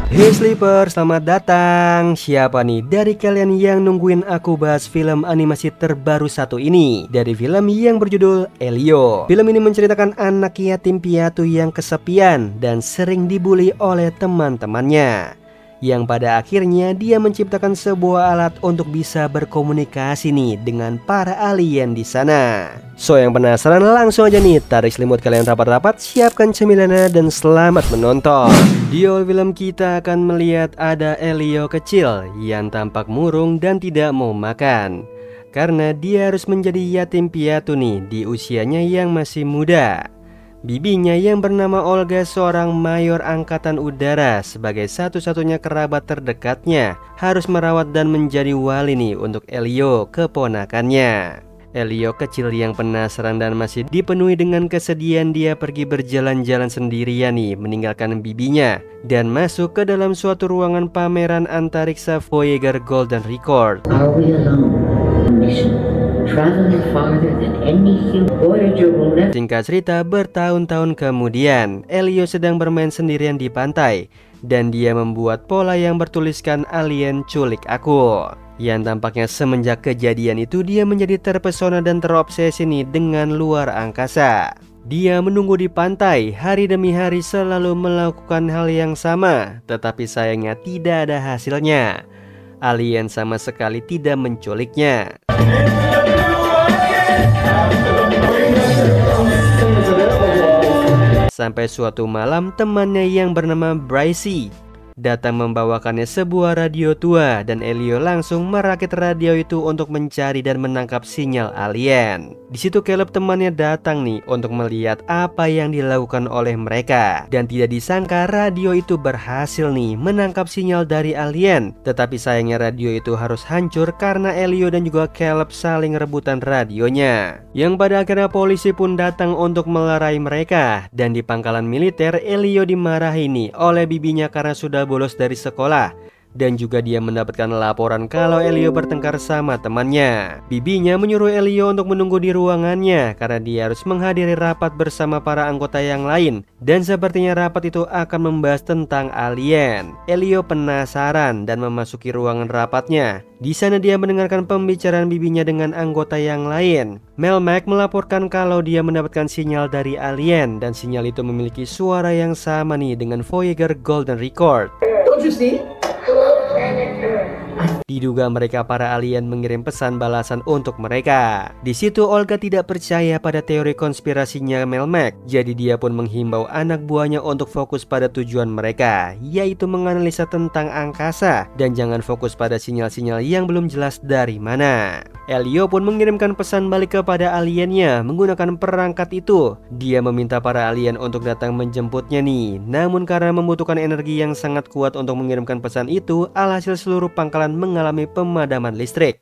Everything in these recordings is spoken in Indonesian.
Hey Sleeper, selamat datang. Siapa nih dari kalian yang nungguin aku bahas film animasi terbaru satu ini? Dari film yang berjudul Elio. Film ini menceritakan anak yatim piatu yang kesepian dan sering dibully oleh teman-temannya, yang pada akhirnya dia menciptakan sebuah alat untuk bisa berkomunikasi nih dengan para alien di sana. So yang penasaran langsung aja nih tarik selimut kalian rapat-rapat, siapkan cemilannya dan selamat menonton. Di awal film kita akan melihat ada Elio kecil yang tampak murung dan tidak mau makan karena dia harus menjadi yatim piatu nih di usianya yang masih muda. Bibinya yang bernama Olga, seorang mayor angkatan udara, sebagai satu-satunya kerabat terdekatnya, harus merawat dan menjadi wali nih untuk Elio, keponakannya. Elio kecil yang penasaran dan masih dipenuhi dengan kesedihan, dia pergi berjalan-jalan sendirian nih meninggalkan bibinya dan masuk ke dalam suatu ruangan pameran antariksa Voyager Golden Record. Are we alone? Mission. Traveling farther than any human Voyager will never. Singkat cerita, bertahun-tahun kemudian Elio sedang bermain sendirian di pantai dan dia membuat pola yang bertuliskan "Alien culik aku", yang tampaknya semenjak kejadian itu dia menjadi terpesona dan terobsesi nih dengan luar angkasa. Dia menunggu di pantai hari demi hari, selalu melakukan hal yang sama, tetapi sayangnya tidak ada hasilnya. Alien sama sekali tidak menculiknya. Sampai suatu malam temannya yang bernama Bryce datang membawakannya sebuah radio tua dan Elio langsung merakit radio itu untuk mencari dan menangkap sinyal alien. Di situ Caleb temannya datang nih untuk melihat apa yang dilakukan oleh mereka, dan tidak disangka radio itu berhasil nih menangkap sinyal dari alien. Tetapi sayangnya radio itu harus hancur karena Elio dan juga Caleb saling rebutan radionya, yang pada akhirnya polisi pun datang untuk melerai mereka. Dan di pangkalan militer Elio dimarahi nih oleh bibinya karena sudah bolos dari sekolah, dan juga dia mendapatkan laporan kalau Elio bertengkar sama temannya. Bibinya menyuruh Elio untuk menunggu di ruangannya karena dia harus menghadiri rapat bersama para anggota yang lain, dan sepertinya rapat itu akan membahas tentang alien. Elio penasaran dan memasuki ruangan rapatnya. Di sana dia mendengarkan pembicaraan bibinya dengan anggota yang lain. Melmac melaporkan kalau dia mendapatkan sinyal dari alien dan sinyal itu memiliki suara yang sama nih dengan Voyager Golden Record. Don't you see? Diduga mereka para alien mengirim pesan balasan untuk mereka. Di situ Olga tidak percaya pada teori konspirasinya Melmac, jadi dia pun menghimbau anak buahnya untuk fokus pada tujuan mereka, yaitu menganalisa tentang angkasa dan jangan fokus pada sinyal-sinyal yang belum jelas dari mana. Elio pun mengirimkan pesan balik kepada aliennya menggunakan perangkat itu. Dia meminta para alien untuk datang menjemputnya nih, namun karena membutuhkan energi yang sangat kuat untuk mengirimkan pesan itu, alhasil seluruh pangkalan mengalami pemadaman listrik.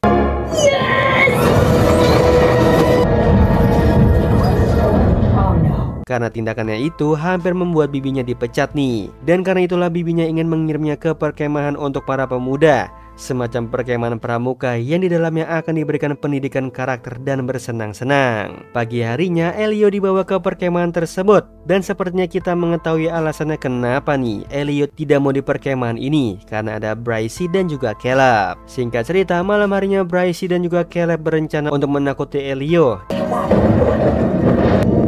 Karena tindakannya itu hampir membuat bibinya dipecat nih. Dan karena itulah bibinya ingin mengirimnya ke perkemahan untuk para pemuda, semacam perkemahan pramuka yang di dalamnya akan diberikan pendidikan karakter dan bersenang-senang. Pagi harinya Elio dibawa ke perkemahan tersebut, dan sepertinya kita mengetahui alasannya kenapa nih Elio tidak mau di perkemahan ini, karena ada Bryce dan juga Caleb. Singkat cerita, malam harinya Bryce dan juga Caleb berencana untuk menakuti Elio.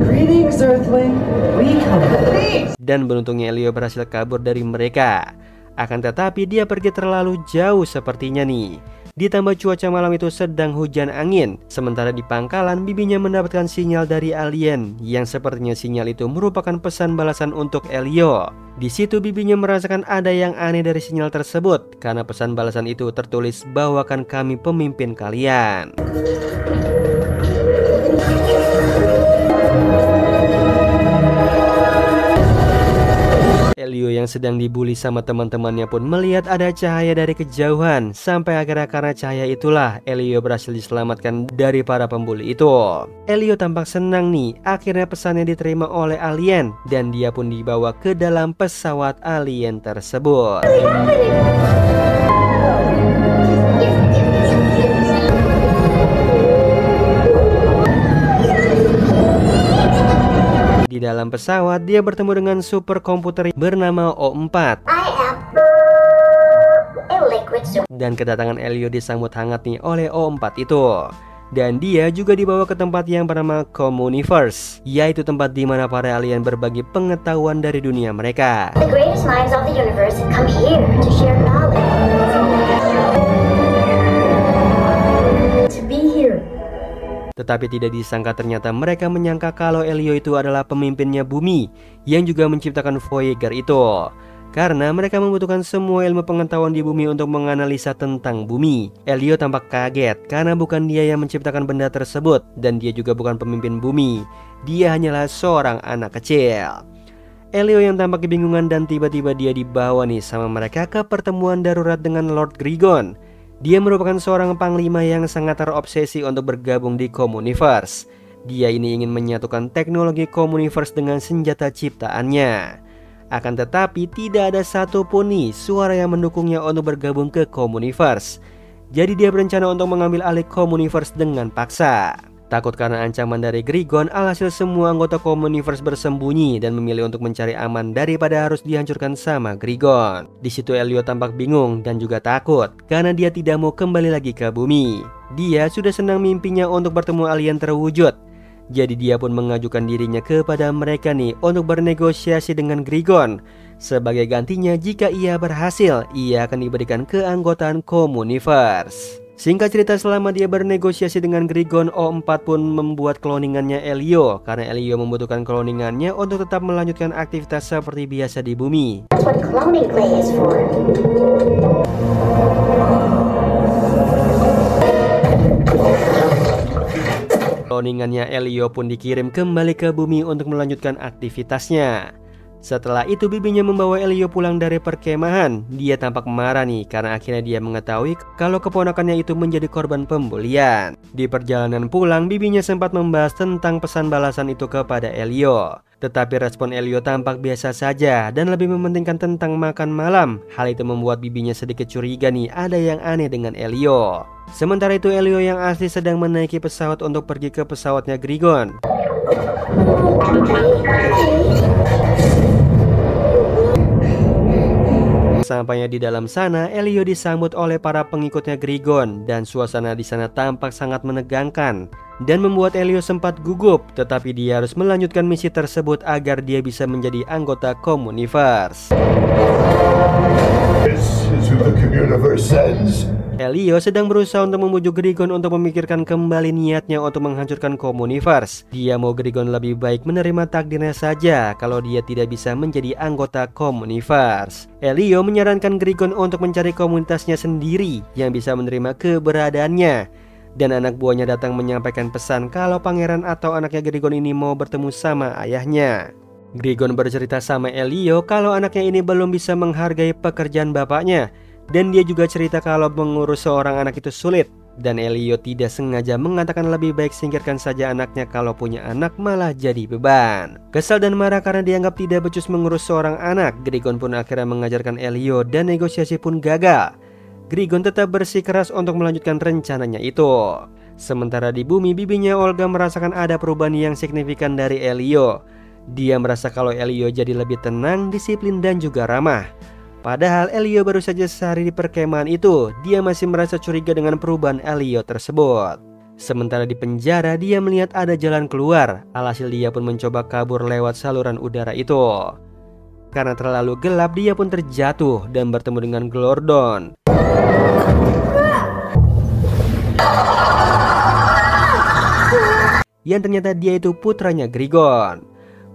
Greetings, Earthling. We come to peace. Dan beruntungnya Elio berhasil kabur dari mereka. Akan tetapi dia pergi terlalu jauh sepertinya nih. Ditambah cuaca malam itu sedang hujan angin. Sementara di pangkalan bibinya mendapatkan sinyal dari alien, yang sepertinya sinyal itu merupakan pesan balasan untuk Elio. Di situ bibinya merasakan ada yang aneh dari sinyal tersebut, karena pesan balasan itu tertulis "Bawakan kami pemimpin kalian". Elio yang sedang dibully sama teman-temannya pun melihat ada cahaya dari kejauhan. Sampai akhirnya karena cahaya itulah Elio berhasil diselamatkan dari para pembuli itu. Elio tampak senang nih, akhirnya pesannya diterima oleh alien dan dia pun dibawa ke dalam pesawat alien tersebut. Di dalam pesawat dia bertemu dengan superkomputer bernama O4. I am Dan kedatangan Elio disambut hangat nih oleh O4 itu. Dan dia juga dibawa ke tempat yang bernama Communiverse, yaitu tempat di mana para alien berbagi pengetahuan dari dunia mereka. The greatest minds of the universe come here to share knowledge. To be here. Tetapi tidak disangka ternyata mereka menyangka kalau Elio itu adalah pemimpinnya bumi yang juga menciptakan Voyager itu. Karena mereka membutuhkan semua ilmu pengetahuan di bumi untuk menganalisa tentang bumi. Elio tampak kaget karena bukan dia yang menciptakan benda tersebut dan dia juga bukan pemimpin bumi. Dia hanyalah seorang anak kecil. Elio yang tampak kebingungan dan tiba-tiba dia dibawa nih sama mereka ke pertemuan darurat dengan Lord Grigon. Dia merupakan seorang panglima yang sangat terobsesi untuk bergabung di Communiverse. Dia ini ingin menyatukan teknologi Communiverse dengan senjata ciptaannya. Akan tetapi tidak ada satupun nih suara yang mendukungnya untuk bergabung ke Communiverse. Jadi dia berencana untuk mengambil alih Communiverse dengan paksa. Takut karena ancaman dari Grigon, alhasil semua anggota Communiverse bersembunyi dan memilih untuk mencari aman daripada harus dihancurkan sama Grigon. Di situ Elio tampak bingung dan juga takut karena dia tidak mau kembali lagi ke bumi. Dia sudah senang mimpinya untuk bertemu alien terwujud. Jadi dia pun mengajukan dirinya kepada mereka nih untuk bernegosiasi dengan Grigon. Sebagai gantinya jika ia berhasil, ia akan diberikan keanggotaan Communiverse. Singkat cerita, selama dia bernegosiasi dengan Grigon, O4 pun membuat cloningannya Elio karena Elio membutuhkan cloningannya untuk tetap melanjutkan aktivitas seperti biasa di bumi. That's what cloning clay is for. Cloningannya Elio pun dikirim kembali ke bumi untuk melanjutkan aktivitasnya. Setelah itu bibinya membawa Elio pulang dari perkemahan. Dia tampak marah nih karena akhirnya dia mengetahui kalau keponakannya itu menjadi korban pembulian. Di perjalanan pulang, bibinya sempat membahas tentang pesan balasan itu kepada Elio. Tetapi respon Elio tampak biasa saja dan lebih mementingkan tentang makan malam. Hal itu membuat bibinya sedikit curiga nih ada yang aneh dengan Elio. Sementara itu Elio yang asli sedang menaiki pesawat untuk pergi ke pesawatnya Grigon. Sampainya di dalam sana, Elio disambut oleh para pengikutnya Grigon dan suasana di sana tampak sangat menegangkan dan membuat Elio sempat gugup. Tetapi dia harus melanjutkan misi tersebut agar dia bisa menjadi anggota Communiverse. This is who the Communiverse sends. Elio sedang berusaha untuk membujuk Grigon untuk memikirkan kembali niatnya untuk menghancurkan Communiverse. Dia mau Grigon lebih baik menerima takdirnya saja kalau dia tidak bisa menjadi anggota Communiverse. Elio menyarankan Grigon untuk mencari komunitasnya sendiri yang bisa menerima keberadaannya. Dan anak buahnya datang menyampaikan pesan kalau pangeran atau anaknya Grigon ini mau bertemu sama ayahnya. Grigon bercerita sama Elio kalau anaknya ini belum bisa menghargai pekerjaan bapaknya. Dan dia juga cerita kalau mengurus seorang anak itu sulit. Dan Elio tidak sengaja mengatakan lebih baik singkirkan saja anaknya, kalau punya anak malah jadi beban. Kesal dan marah karena dianggap tidak becus mengurus seorang anak, Grigon pun akhirnya mengajarkan Elio dan negosiasi pun gagal. Grigon tetap bersikeras untuk melanjutkan rencananya itu. Sementara di bumi, bibinya Olga merasakan ada perubahan yang signifikan dari Elio. Dia merasa kalau Elio jadi lebih tenang, disiplin dan juga ramah. Padahal Elio baru saja sehari di perkemahan itu, dia masih merasa curiga dengan perubahan Elio tersebut. Sementara di penjara, dia melihat ada jalan keluar. Alhasil dia pun mencoba kabur lewat saluran udara itu. Karena terlalu gelap, dia pun terjatuh dan bertemu dengan Glordon. Yang ternyata dia itu putranya Grigon.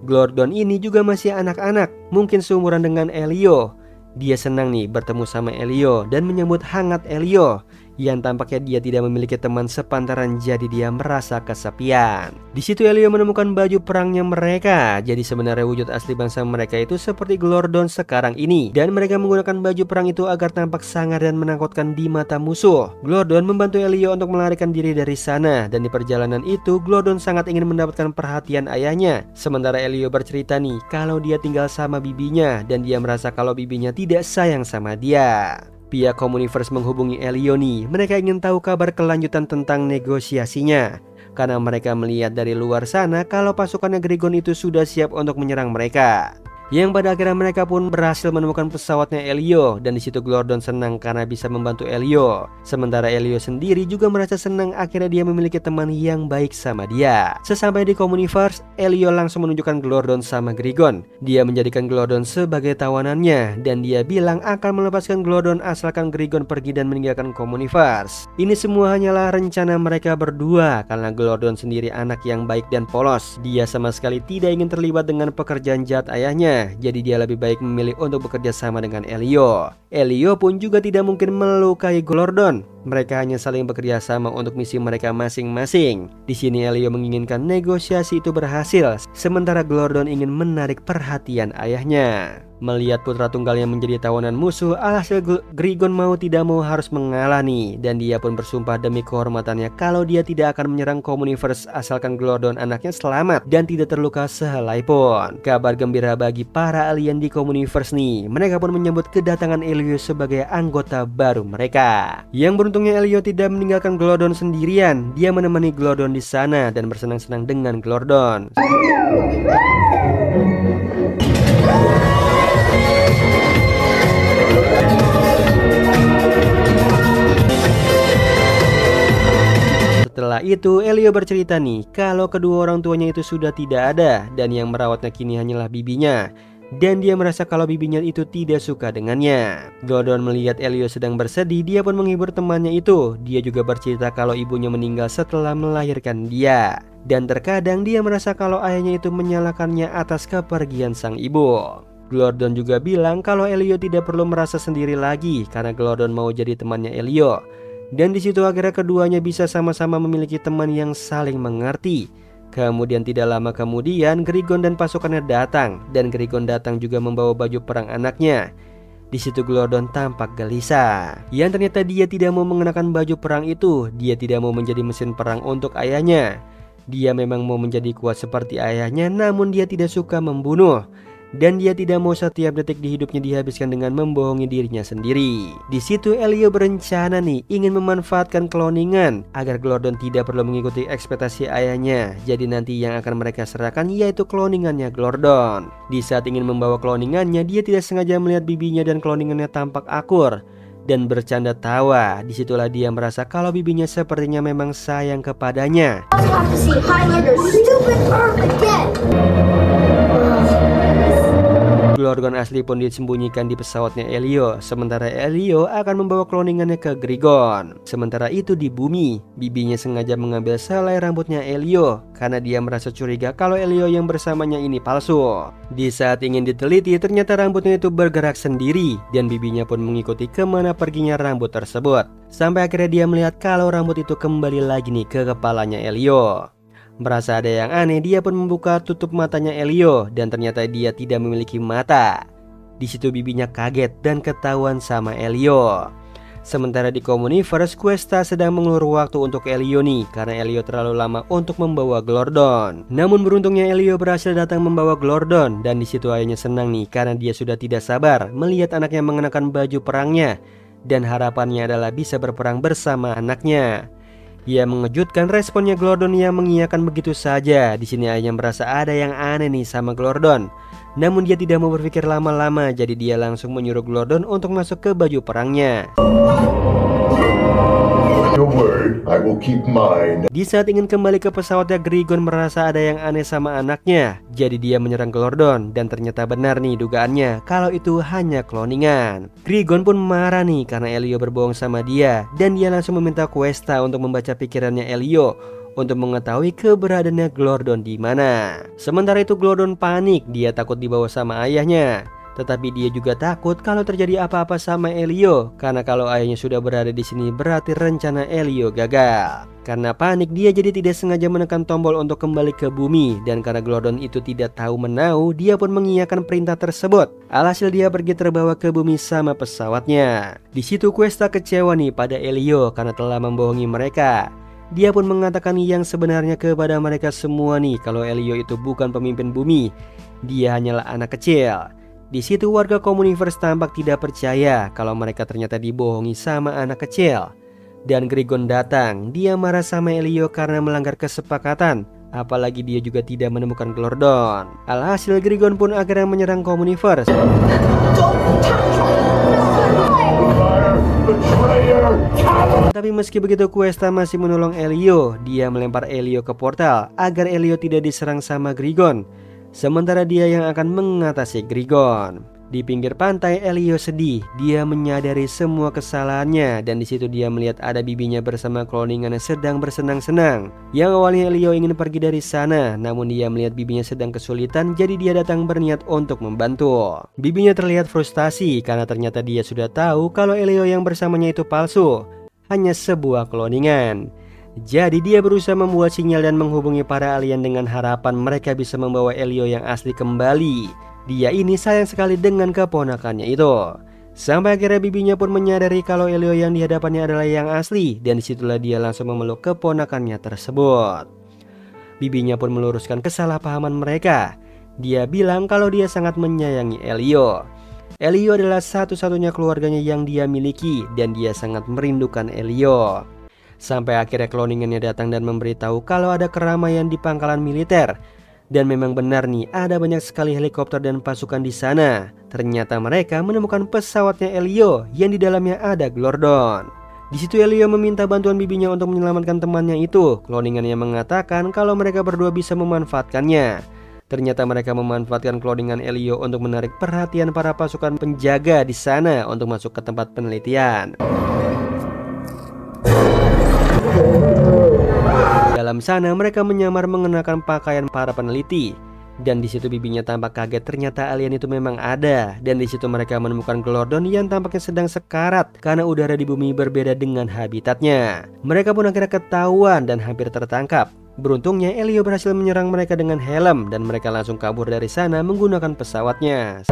Glordon ini juga masih anak-anak, mungkin seumuran dengan Elio. Dia senang nih bertemu sama Elio dan menyambut hangat Elio. Yang tampaknya dia tidak memiliki teman sepantaran, jadi dia merasa kesepian. Di situ Elio menemukan baju perangnya mereka. Jadi sebenarnya wujud asli bangsa mereka itu seperti Glordon sekarang ini. Dan mereka menggunakan baju perang itu agar tampak sangar dan menakutkan di mata musuh. Glordon membantu Elio untuk melarikan diri dari sana. Dan di perjalanan itu Glordon sangat ingin mendapatkan perhatian ayahnya. Sementara Elio bercerita nih kalau dia tinggal sama bibinya dan dia merasa kalau bibinya tidak sayang sama dia. Pihak Communiverse menghubungi Elio nih. Mereka ingin tahu kabar kelanjutan tentang negosiasinya. Karena mereka melihat dari luar sana kalau pasukannya Grigon itu sudah siap untuk menyerang mereka. Yang pada akhirnya mereka pun berhasil menemukan pesawatnya Elio, dan di situ Glordon senang karena bisa membantu Elio. Sementara Elio sendiri juga merasa senang akhirnya dia memiliki teman yang baik sama dia. Sesampai di Communiverse, Elio langsung menunjukkan Glordon sama Grigon. Dia menjadikan Glordon sebagai tawanannya dan dia bilang akan melepaskan Glordon asalkan Grigon pergi dan meninggalkan Communiverse. Ini semua hanyalah rencana mereka berdua karena Glordon sendiri anak yang baik dan polos. Dia sama sekali tidak ingin terlibat dengan pekerjaan jahat ayahnya. Jadi dia lebih baik memilih untuk bekerja sama dengan Elio. Elio pun juga tidak mungkin melukai Glordon. Mereka hanya saling bekerja sama untuk misi mereka masing-masing. Di sini Elio menginginkan negosiasi itu berhasil, sementara Glordon ingin menarik perhatian ayahnya. Melihat putra tunggalnya menjadi tawanan musuh, alhasil Grigon mau tidak mau harus mengalah nih. Dan dia pun bersumpah demi kehormatannya kalau dia tidak akan menyerang Communiverse asalkan Glordon anaknya selamat dan tidak terluka sehelai pun. Kabar gembira bagi para alien di Communiverse nih. Mereka pun menyambut kedatangan Elio sebagai anggota baru mereka. Yang beruntungnya Elio tidak meninggalkan Glordon sendirian. Dia menemani Glordon di sana dan bersenang-senang dengan Glordon. Setelah itu Elio bercerita nih kalau kedua orang tuanya itu sudah tidak ada dan yang merawatnya kini hanyalah bibinya. Dan dia merasa kalau bibinya itu tidak suka dengannya. Glordon melihat Elio sedang bersedih, dia pun menghibur temannya itu. Dia juga bercerita kalau ibunya meninggal setelah melahirkan dia. Dan terkadang dia merasa kalau ayahnya itu menyalahkannya atas kepergian sang ibu. Glordon juga bilang kalau Elio tidak perlu merasa sendiri lagi karena Glordon mau jadi temannya Elio. Dan di situ akhirnya keduanya bisa sama-sama memiliki teman yang saling mengerti. Kemudian tidak lama kemudian Grigon dan pasukannya datang, dan Grigon datang juga membawa baju perang anaknya. Di situ Glordon tampak gelisah. Yang ternyata dia tidak mau mengenakan baju perang itu. Dia tidak mau menjadi mesin perang untuk ayahnya. Dia memang mau menjadi kuat seperti ayahnya, namun dia tidak suka membunuh. Dan dia tidak mau setiap detik di hidupnya dihabiskan dengan membohongi dirinya sendiri. Di situ Elio berencana nih ingin memanfaatkan cloningan agar Glordon tidak perlu mengikuti ekspektasi ayahnya. Jadi nanti yang akan mereka serahkan yaitu cloningannya Glordon. Di saat ingin membawa cloningannya, dia tidak sengaja melihat bibinya dan cloningannya tampak akur dan bercanda tawa. Disitulah dia merasa kalau bibinya sepertinya memang sayang kepadanya. Glordon asli pun disembunyikan di pesawatnya Elio. Sementara Elio akan membawa cloningannya ke Grigon. Sementara itu di bumi, bibinya sengaja mengambil selai rambutnya Elio karena dia merasa curiga kalau Elio yang bersamanya ini palsu. Di saat ingin diteliti, ternyata rambutnya itu bergerak sendiri dan bibinya pun mengikuti kemana perginya rambut tersebut. Sampai akhirnya dia melihat kalau rambut itu kembali lagi nih ke kepalanya Elio. Merasa ada yang aneh, dia pun membuka tutup matanya Elio dan ternyata dia tidak memiliki mata. Di situ bibinya kaget dan ketahuan sama Elio. Sementara di Communiverse, Questa sedang mengulur waktu untuk Elio nih karena Elio terlalu lama untuk membawa Glordon. Namun beruntungnya Elio berhasil datang membawa Glordon dan di situ ayahnya senang nih karena dia sudah tidak sabar melihat anaknya mengenakan baju perangnya dan harapannya adalah bisa berperang bersama anaknya. Ia mengejutkan responnya Glordon yang mengiyakan begitu saja. Di sini ayahnya merasa ada yang aneh nih sama Glordon. Namun dia tidak mau berpikir lama-lama, jadi dia langsung menyuruh Glordon untuk masuk ke baju perangnya. Your word, I will keep mine. Di saat ingin kembali ke pesawatnya, Grigon merasa ada yang aneh sama anaknya. Jadi dia menyerang Glordon dan ternyata benar nih dugaannya kalau itu hanya cloningan. Grigon pun marah nih karena Elio berbohong sama dia dan dia langsung meminta Questa untuk membaca pikirannya Elio untuk mengetahui keberadaannya Glordon di mana. Sementara itu Glordon panik, dia takut dibawa sama ayahnya. Tetapi dia juga takut kalau terjadi apa-apa sama Elio karena kalau ayahnya sudah berada di sini berarti rencana Elio gagal. Karena panik dia jadi tidak sengaja menekan tombol untuk kembali ke bumi dan karena Glordon itu tidak tahu menau, dia pun mengiyakan perintah tersebut. Alhasil dia pergi terbawa ke bumi sama pesawatnya. Di situ Questa kecewa nih pada Elio karena telah membohongi mereka. Dia pun mengatakan yang sebenarnya kepada mereka semua nih kalau Elio itu bukan pemimpin bumi, dia hanyalah anak kecil. Di situ warga Communiverse tampak tidak percaya kalau mereka ternyata dibohongi sama anak kecil. Dan Grigon datang, dia marah sama Elio karena melanggar kesepakatan apalagi dia juga tidak menemukan Glordon. Alhasil Grigon pun akhirnya menyerang Communiverse. Tapi meski begitu, Questa masih menolong Elio. Dia melempar Elio ke portal agar Elio tidak diserang sama Grigon, sementara dia yang akan mengatasi Grigon. Di pinggir pantai, Elio sedih. Dia menyadari semua kesalahannya, dan di situ dia melihat ada bibinya bersama cloningannya sedang bersenang-senang. Yang awalnya Elio ingin pergi dari sana, namun dia melihat bibinya sedang kesulitan, jadi dia datang berniat untuk membantu. Bibinya terlihat frustasi karena ternyata dia sudah tahu kalau Elio yang bersamanya itu palsu, hanya sebuah cloningan. Jadi dia berusaha membuat sinyal dan menghubungi para alien dengan harapan mereka bisa membawa Elio yang asli kembali. Dia ini sayang sekali dengan keponakannya itu. Sampai akhirnya bibinya pun menyadari kalau Elio yang dihadapannya adalah yang asli, dan disitulah dia langsung memeluk keponakannya tersebut. Bibinya pun meluruskan kesalahpahaman mereka. Dia bilang kalau dia sangat menyayangi Elio. Elio adalah satu-satunya keluarganya yang dia miliki, dan dia sangat merindukan Elio. Sampai akhirnya cloningannya datang dan memberitahu kalau ada keramaian di pangkalan militer. Dan memang benar nih, ada banyak sekali helikopter dan pasukan di sana. Ternyata mereka menemukan pesawatnya Elio yang di dalamnya ada Glordon. Di situ Elio meminta bantuan bibinya untuk menyelamatkan temannya itu. Cloningannya mengatakan kalau mereka berdua bisa memanfaatkannya. Ternyata mereka memanfaatkan cloningan Elio untuk menarik perhatian para pasukan penjaga di sana untuk masuk ke tempat penelitian. Dalam sana mereka menyamar mengenakan pakaian para peneliti, dan di situ bibinya tampak kaget ternyata alien itu memang ada. Dan di situ mereka menemukan Glordon yang tampaknya sedang sekarat karena udara di bumi berbeda dengan habitatnya. Mereka pun akhirnya ketahuan dan hampir tertangkap. Beruntungnya Elio berhasil menyerang mereka dengan helm dan mereka langsung kabur dari sana menggunakan pesawatnya.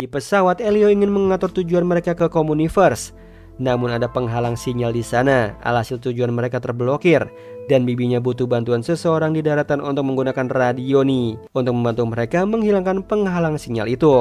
Di pesawat Elio ingin mengatur tujuan mereka ke Communiverse. Namun ada penghalang sinyal di sana. Alhasil tujuan mereka terblokir dan bibinya butuh bantuan seseorang di daratan untuk menggunakan radio nih untuk membantu mereka menghilangkan penghalang sinyal itu.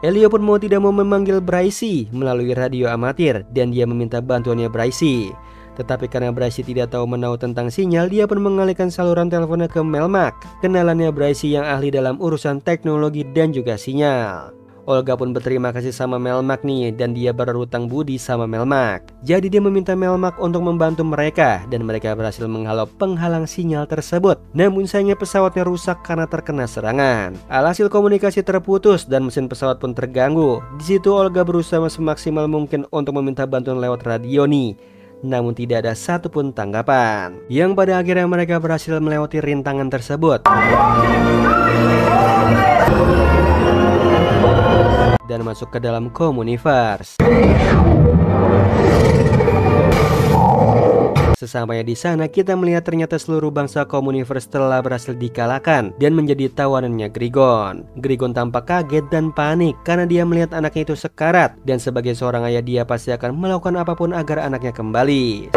Elio pun mau tidak mau memanggil Bryce melalui radio amatir dan dia meminta bantuannya Bryce. Tetapi karena Bryce tidak tahu menahu tentang sinyal, dia pun mengalihkan saluran teleponnya ke Melmac, kenalannya Bryce yang ahli dalam urusan teknologi dan juga sinyal. Olga pun berterima kasih sama Melmac nih, dan dia berhutang budi sama Melmac. Jadi dia meminta Melmac untuk membantu mereka, dan mereka berhasil menghalau penghalang sinyal tersebut. Namun sayangnya pesawatnya rusak karena terkena serangan. Alhasil komunikasi terputus dan mesin pesawat pun terganggu. Di situ Olga berusaha semaksimal mungkin untuk meminta bantuan lewat radio nih. Namun tidak ada satupun tanggapan. Yang pada akhirnya mereka berhasil melewati rintangan tersebut dan masuk ke dalam Communiverse. Sesampainya di sana kita melihat ternyata seluruh bangsa Communiverse telah berhasil dikalahkan dan menjadi tawanannya Grigon. Grigon tampak kaget dan panik karena dia melihat anaknya itu sekarat, dan sebagai seorang ayah dia pasti akan melakukan apapun agar anaknya kembali.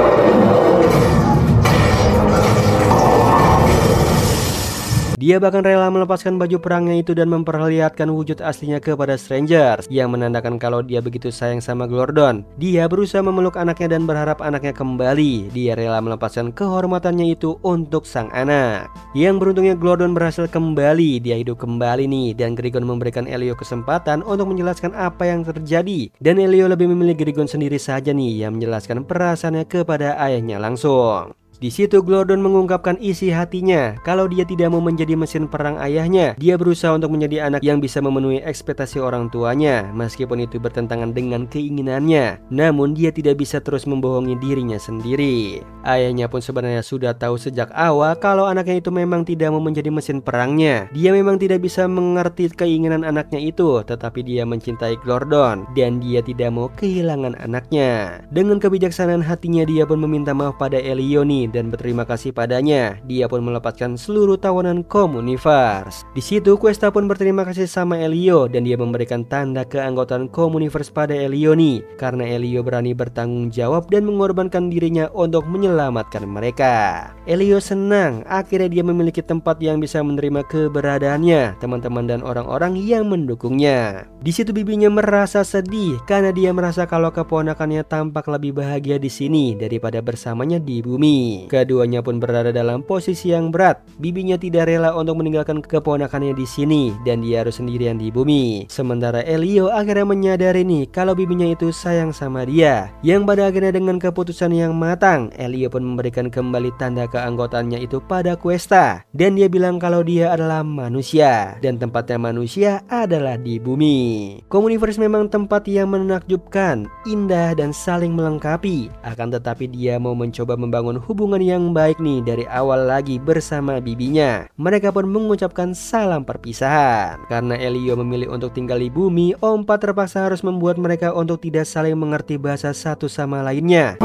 Dia bahkan rela melepaskan baju perangnya itu dan memperlihatkan wujud aslinya kepada strangers, yang menandakan kalau dia begitu sayang sama Glordon. Dia berusaha memeluk anaknya dan berharap anaknya kembali. Dia rela melepaskan kehormatannya itu untuk sang anak. Yang beruntungnya Glordon berhasil kembali. Dia hidup kembali nih, dan Grigon memberikan Elio kesempatan untuk menjelaskan apa yang terjadi. Dan Elio lebih memilih Grigon sendiri saja nih yang menjelaskan perasaannya kepada ayahnya langsung. Di situ Glordon mengungkapkan isi hatinya kalau dia tidak mau menjadi mesin perang ayahnya. Dia berusaha untuk menjadi anak yang bisa memenuhi ekspektasi orang tuanya, meskipun itu bertentangan dengan keinginannya. Namun dia tidak bisa terus membohongi dirinya sendiri. Ayahnya pun sebenarnya sudah tahu sejak awal kalau anaknya itu memang tidak mau menjadi mesin perangnya. Dia memang tidak bisa mengerti keinginan anaknya itu, tetapi dia mencintai Glordon dan dia tidak mau kehilangan anaknya. Dengan kebijaksanaan hatinya dia pun meminta maaf pada Elio nih dan berterima kasih padanya. Dia pun melepaskan seluruh tawanan Communiverse. Di situ Questa pun berterima kasih sama Elio dan dia memberikan tanda keanggotaan Communiverse pada Elio nih, karena Elio berani bertanggung jawab dan mengorbankan dirinya untuk menyelamatkan mereka. Elio senang akhirnya dia memiliki tempat yang bisa menerima keberadaannya, teman-teman dan orang-orang yang mendukungnya. Di situ bibinya merasa sedih karena dia merasa kalau keponakannya tampak lebih bahagia di sini daripada bersamanya di bumi. ini. Keduanya pun berada dalam posisi yang berat. Bibinya tidak rela untuk meninggalkan keponakannya di sini dan dia harus sendirian di bumi. Sementara Elio akhirnya menyadari nih kalau bibinya itu sayang sama dia. Yang pada akhirnya dengan keputusan yang matang, Elio pun memberikan kembali tanda keanggotaannya itu pada Questa. Dan dia bilang kalau dia adalah manusia dan tempatnya manusia adalah di bumi. Communiverse memang tempat yang menakjubkan, indah dan saling melengkapi. Akan tetapi dia mau mencoba membangun hubungan yang baik nih dari awal lagi bersama bibinya. Mereka pun mengucapkan salam perpisahan. Karena Elio memilih untuk tinggal di bumi, Ompa terpaksa harus membuat mereka untuk tidak saling mengerti bahasa satu sama lainnya.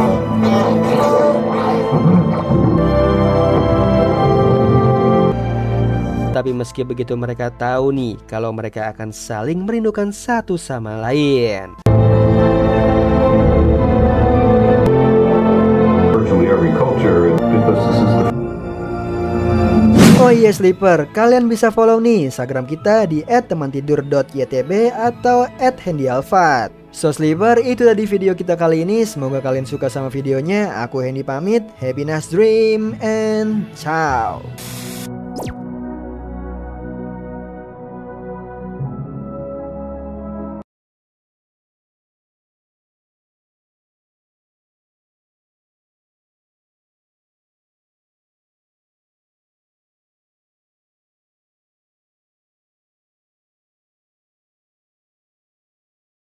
Tapi meski begitu mereka tahu nih kalau mereka akan saling merindukan satu sama lain. Oh iya Sleeper, kalian bisa follow nih Instagram kita di @temantidur.ytb atau @handyalfat. So Sleeper, itu tadi video kita kali ini. Semoga kalian suka sama videonya. Aku Hendy pamit, happy nice dream and ciao.